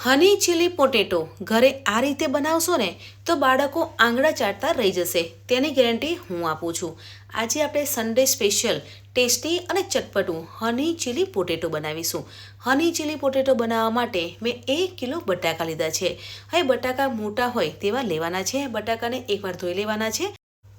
હની chilli potato ઘરે આ રીતે બનાવશો ને તો બાળકો આંગળા ચાટતા રહી જશે, તેની ગેરંટી હું આપું છું. આજે આપણે સન્ડે સ્પેશિયલ ટેસ્ટી અને ચટપટું હની ચીલી પોટેટો બનાવીશું. હની ચીલી પોટેટો બનાવવા માટે મેં 1 કિલો બટાકા લીધા છે. હવે બટાકા મોટા હોય તેવા લેવાના છે. બટાકાને એકવાર ધોઈ લેવાના છે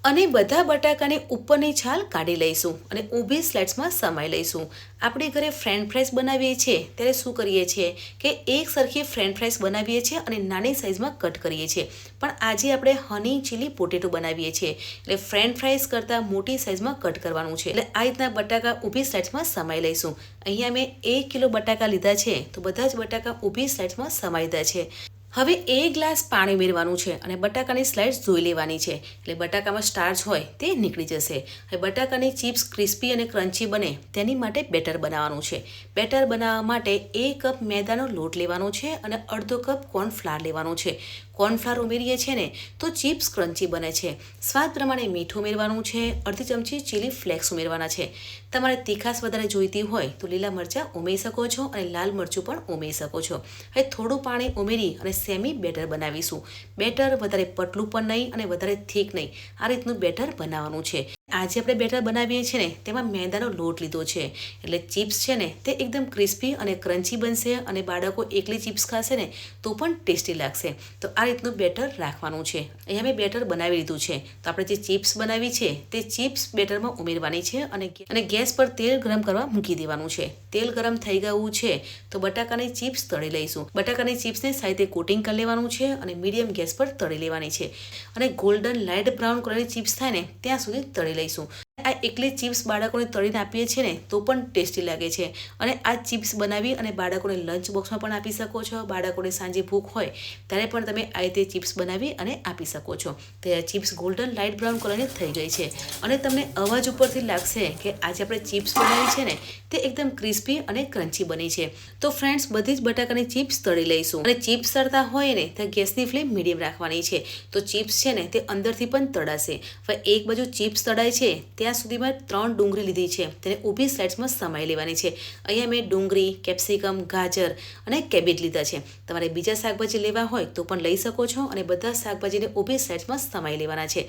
અને બધા બટાકાની ઉપરની છાલ કાઢી લઈશું અને ઊભી સ્લાઇડ્સમાં સમાઈ લઈશું. આપણે ઘરે ફ્રેન્ચ ફ્રાઈસ બનાવીએ છીએ ત્યારે શું કરીએ છીએ કે એક સરખી ફ્રેન્ચ ફ્રાઈસ બનાવીએ છીએ અને નાની સાઇઝમાં કટ કરીએ છીએ. પણ આજે આપણે હની ચીલી પોટેટો બનાવીએ છીએ એટલે ફ્રેન્ચ ફ્રાઈસ કરતાં મોટી સાઇઝમાં કટ કરવાનું છે. એટલે આ રીતના બટાકા ઊભી સ્લાઇડ્સમાં સમાઈ લઈશું. અહીંયા મેં 1 કિલો બટાકા લીધા છે તો બધા જ બટાકા ઊભી સ્લાઇડ્સમાં સમાઈ દીધા છે. હવે 1 ગ્લાસ પાણી ઉમેરવાનું છે અને બટાકાની સ્લાઇડ્સ ધોઈ લેવાની છે એટલે બટાકામાં સ્ટાર્ચ હોય તે નીકળી જશે. હવે બટાકાની ચિપ્સ ક્રિસ્પી અને ક્રન્ચી બને તેની માટે બેટર બનાવવાનું છે. બેટર બનાવવા માટે 1 કપ મેદાનો લોટ લેવાનો છે અને અડધો કપ કોર્નફ્લાવર લેવાનું છે. કોર્નફ્લાવર ઉમેરીએ છીએ ને તો ચિપ્સ ક્રન્ચી બને છે. સ્વાદ પ્રમાણે મીઠું ઉમેરવાનું છે. અડધી ચમચી ચીલી ફ્લેક્સ ઉમેરવાના છે. તમારે તીખાશ વધારે જોઈતી હોય તો લીલા મરચાં ઉમેરી શકો છો અને લાલ મરચું પણ ઉમેરી શકો છો. હવે થોડું પાણી ઉમેરી અને સેમી બેટર બનાવીશું. બેટર વધારે પતલું પણ નહીં અને વધારે થીક નહીં, આ રીતનું બેટર બનાવવાનું છે. આજે આપણે બેટર બનાવીએ છીએ ને તેમાં મેદાનો લોટ લીધો છે એટલે ચિપ્સ છે ને તે એકદમ ક્રિસ્પી અને ક્રન્ચી બનશે અને બાળકો એકલી ચિપ્સ ખાશે ને તો પણ ટેસ્ટી લાગશે. તો આ રીતનું બેટર રાખવાનું છે. અહીંયા મેં બેટર બનાવી લીધું છે. તો આપણે જે ચિપ્સ બનાવી છે તે ચિપ્સ બેટરમાં ઉમેરવાની છે અને ગેસ પર તેલ ગરમ કરવા મૂકી દેવાનું છે. તેલ ગરમ થઈ ગયું છે તો બટાકાની ચિપ્સ તળી લઈશું. બટાકાની ચિપ્સને સાઈડે કોટિંગ કરી લેવાનું છે અને મીડિયમ ગેસ પર તળી લેવાની છે અને ગોલ્ડન લાઇટ બ્રાઉન કલરની ચિપ્સ થાય ને ત્યાં સુધી તળી લઈશું. આ એકલી ચિપ્સ બાળકોને તળીને આપીએ છીએ ને તો પણ ટેસ્ટી લાગે છે અને આ ચિપ્સ બનાવી અને બાળકોને લંચ બોક્સમાં પણ આપી શકો છો. બાળકોને સાંજે ભૂખ હોય ત્યારે પણ તમે આ રીતે ચિપ્સ બનાવી અને આપી શકો છો. તે ચિપ્સ ગોલ્ડન લાઇટ બ્રાઉન કલરની થઈ ગઈ છે અને તમને અવાજ ઉપરથી લાગશે કે આજે આપણે ચિપ્સ બનાવી છે ને તે એકદમ ક્રિસ્પી અને ક્રન્ચી બની છે. તો ફ્રેન્ડ્સ, બધી જ બટાકાની ચિપ્સ તળી લઈશું અને ચિપ્સ તળતા હોય ને તો ગેસની ફ્લેમ મીડિયમ રાખવાની છે તો ચિપ્સ છે ને તે અંદરથી પણ તળાશે. હવે એક બાજુ ચિપ્સ તળાય છે ત્યાં સુધીમાં 3 ડુંગળી લીધી છે, તેને ઊભી સ્લાઇડ્સમાં સમાઈ લેવાની છે. અહીંયા મેં ડુંગળી, કેપ્સિકમ, ગાજર અને કેબેજ લીધા છે. તમારે બીજા શાકભાજી લેવા હોય તો પણ લઈ શકો છો અને બધા શાકભાજીને ઊભી સ્લાઇડ્સમાં સમાઈ લેવાના છે.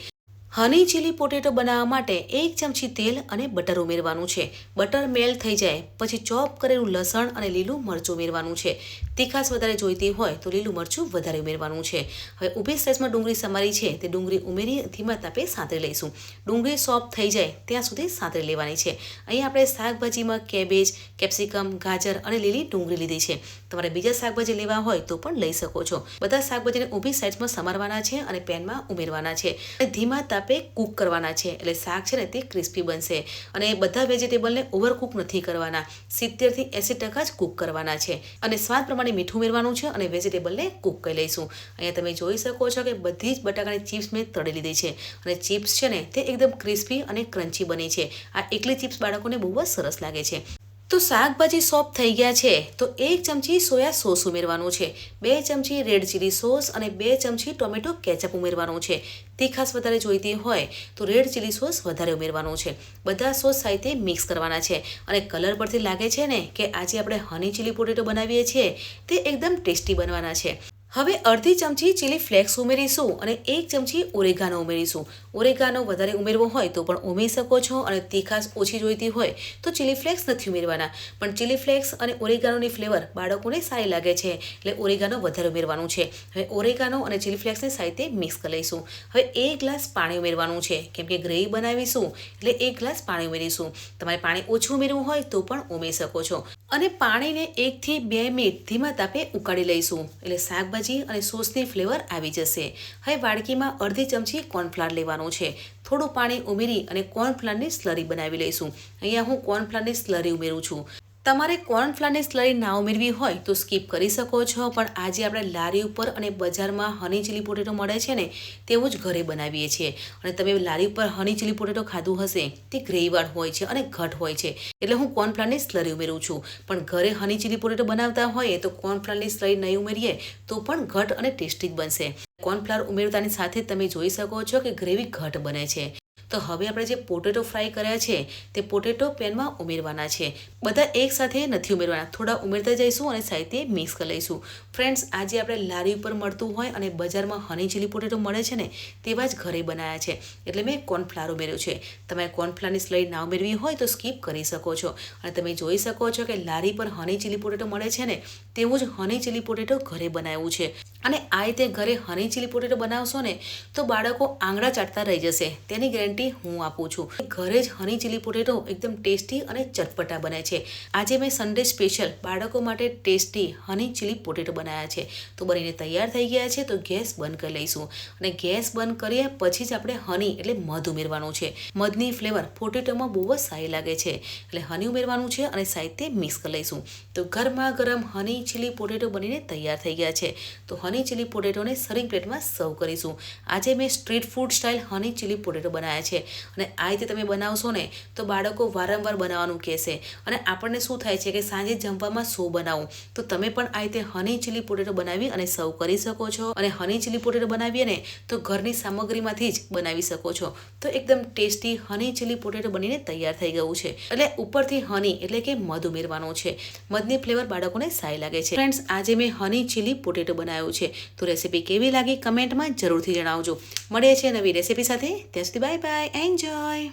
હની ચીલી પોટેટો બનાવવા માટે 1 ચમચી તેલ અને બટર ઉમેરવાનું છે. બટર મેલ્ટ થઈ જાય પછી ચોપ કરેલું લસણ અને લીલું મરચું ઉમેરવાનું છે. તીખાશ વધારે જોઈતી હોય તો લીલું મરચું વધારે ઉમેરવાનું છે. હવે ઊભી સ્લાઇસમાં ડુંગળી સમારી છે તે ડુંગળી ઉમેરી ધીમા તાપે સાંતળી લઈશું. ડુંગળી સોફ્ટ થઈ જાય ત્યાં સુધી સાંતળી લેવાની છે. અહીં આપણે શાકભાજીમાં કેબેજ, કેપ્સિકમ, ગાજર અને લીલી ડુંગળી લીધી છે. તમારે બીજા શાકભાજી લેવા હોય તો પણ લઈ શકો છો. બધા શાકભાજીને ઊભી સાઇડ્સમાં સમારવાના છે અને પેનમાં ઉમેરવાના છે અને ધીમા તાપે કૂક કરવાના છે એટલે શાક છે ને તે ક્રિસ્પી બનશે. અને બધા વેજીટેબલને ઓવરકૂક નથી કરવાના, 70 થી 80% જ કૂક કરવાના છે અને સ્વાદ પ્રમાણે મીઠું ઉમેરવાનું છે અને વેજીટેબલને કૂક કરી લઈશું. અહીંયા તમે જોઈ શકો છો કે બધી જ બટાકાની ચિપ્સ મેં તળી લીધી છે અને ચિપ્સ છે ને તે એકદમ ક્રિસ્પી અને ક્રન્ચી બની છે. આ એકલી ચિપ્સ બાળકોને બહુ જ સરસ લાગે છે. તો શાકભાજી સોફ્ટ થઈ ગયા છે તો 1 ચમચી સોયા સોસ ઉમેરવાનું છે, 2 ચમચી રેડ ચીલી સોસ અને 2 ચમચી ટોમેટો કેચઅપ ઉમેરવાનું છે. તીખાશ વધારે જોઈતી હોય તો રેડ ચીલી સોસ વધારે ઉમેરવાનું છે. બધા સોસ સાથે મિક્સ કરવાના છે અને કલર પરથી લાગે છે ને કે આજે આપણે હની ચીલી પોટેટો બનાવીએ છીએ તે એકદમ ટેસ્ટી બનવાના છે. હવે અડધી ચમચી ચીલી ફ્લેક્સ ઉમેરીશું અને 1 ચમચી ઓરેગાનો ઉમેરીશું. ઓરેગાનો વધારે ઉમેરવો હોય તો પણ ઉમેરી શકો છો અને તીખાશ ઓછી જોઈતી હોય તો ચીલી ફ્લેક્સ નથી ઉમેરવાના. પણ ચીલી ફ્લેક્સ અને ઓરેગાનોની ફ્લેવર બાળકોને સારી લાગે છે એટલે ઓરેગાનો વધારે ઉમેરવાનું છે. હવે ઓરેગાનો અને ચીલી ફ્લેક્સને સાથે મિક્સ કરી લઈશું. હવે 1 ગ્લાસ પાણી ઉમેરવાનું છે કેમ કે ગ્રેવી બનાવીશું એટલે 1 ગ્લાસ પાણી ઉમેરીશું. તમારે પાણી ઓછું ઉમેરવું હોય તો પણ ઉમેરી શકો છો અને પાણીને 1 થી 2 મિનિટ ધીમા તાપે ઉકાળી લઈશું એટલે શાકભાજી અને સોસની ફ્લેવર આવી જશે. હવે વાડકીમાં અડધી ચમચી કોર્નફ્લાવર લેવાનું છે. થોડું પાણી ઉમેરી અને કોર્નફ્લાવરની સ્લરી બનાવી લઈશું. અહીંયા હું કોર્નફ્લાવરની સ્લરી ઉમેરું છું. તમારે કોર્નફ્લાવરની સ્લરી ના ઉમેરવી હોય તો સ્કીપ કરી શકો છો. પણ આજે આપણે લારી ઉપર અને બજારમાં હની ચીલી પોટેટો મળે છે ને તેવું જ ઘરે બનાવીએ છીએ અને તમે લારી ઉપર હની ચીલી પોટેટો ખાધું હશે તે ગ્રેવીવાળું હોય છે અને ઘટ હોય છે એટલે હું કોર્નફ્લાવરની સ્લરી ઉમેરું છું. પણ ઘરે હની ચીલી પોટેટો બનાવતા હોઈએ તો કોર્નફ્લાવરની સ્લરી નહીં ઉમેરીએ તો પણ ઘટ અને ટેસ્ટી જ બનશે. કોર્નફ્લાવર ઉમેરતાની સાથે તમે જોઈ શકો છો કે ગ્રેવી ઘટ બને છે. તો હવે આપણે જે પોટેટો ફ્રાય કર્યા છે તે પોટેટો પેનમાં ઉમેરવાના છે. બધા એકસાથે નથી ઉમેરવાના, થોડા ઉમેરતા જઈશું અને સાથે મિક્સ કરી લઈશું. ફ્રેન્ડ્સ, આજે આપણે લારી ઉપર મળતું હોય અને બજારમાં હની ચીલી પોટેટો મળે છે ને તેવા જ ઘરે બનાવ્યા છે. એટલે મેં કોર્નફ્લાવર ઉમેર્યું છે. તમે કોર્નફ્લાવરની સ્લાઇડ ના ઉમેરવી હોય તો સ્કીપ કરી શકો છો. અને તમે જોઈ શકો છો કે લારી પર હની ચીલી પોટેટો મળે છે ને તેવું જ હની ચીલી પોટેટો ઘરે બનાવ્યું છે. અને આ રીતે ઘરે હની ચીલી પોટેટો બનાવશો ને તો બાળકો આંગળા ચાટતા રહી જશે, તેની ગેરંટી હું આપું છું. ઘરે જ હની ચીલી પોટેટો એકદમ ટેસ્ટી અને ચટપટા બને છે. આજે મેં સન્ડે સ્પેશિયલ બાળકો માટે ટેસ્ટી હની ચીલી પોટેટો બનાવ્યા છે. તો બનીને તૈયાર થઈ ગયા છે. તો ગેસ બંધ કરી લઈશું અને ગેસ બંધ કરીએ પછી જ આપણે હની એટલે મધ ઉમેરવાનું છે. મધની ફ્લેવર પોટેટોમાં બહુ જ સારી લાગે છે એટલે હની ઉમેરવાનું છે અને સાથે મિક્સ કરી લઈશું. તો ગરમા ગરમ હની ચીલી પોટેટો બનીને તૈયાર થઈ ગયા છે. તો હની ચીલી પોટેટોને સર્વિંગ પ્લેટમાં સર્વ કરીશું. આજે મેં સ્ટ્રીટ ફૂડ સ્ટાઇલ હની ચીલી પોટેટો બનાવ્યા છે અને આ રીતે તમે બનાવશો ને તો બાળકો વારંવાર બનાવવાનું કહેશે. અને આપણને શું થાય છે કે સાંજે જમવામાં શું બનાવું, તો તમે પણ આ રીતે હની ચીલી પોટેટો બનાવી અને સર્વ કરી શકો છો. અને હની ચીલી પોટેટો બનાવીએ ને તો ઘરની સામગ્રીમાંથી જ બનાવી શકો છો. તો એકદમ ટેસ્ટી હની ચીલી પોટેટો બનીને તૈયાર થઈ ગયું છે. એટલે ઉપરથી હની એટલે કે મધ ઉમેરવાનું છે. મધની ફ્લેવર બાળકોને સારી લાગે છે. ફ્રેન્ડ્સ, આજે મેં હની ચીલી પોટેટો બનાવ્યું છે. તો રેસીપી કેવી લાગી કમેન્ટમાં જરૂરથી જણાવજો. મળીએ છીએ નવી રેસીપી સાથે. ત્યાં સુધી બાય બાય, એન્જોય.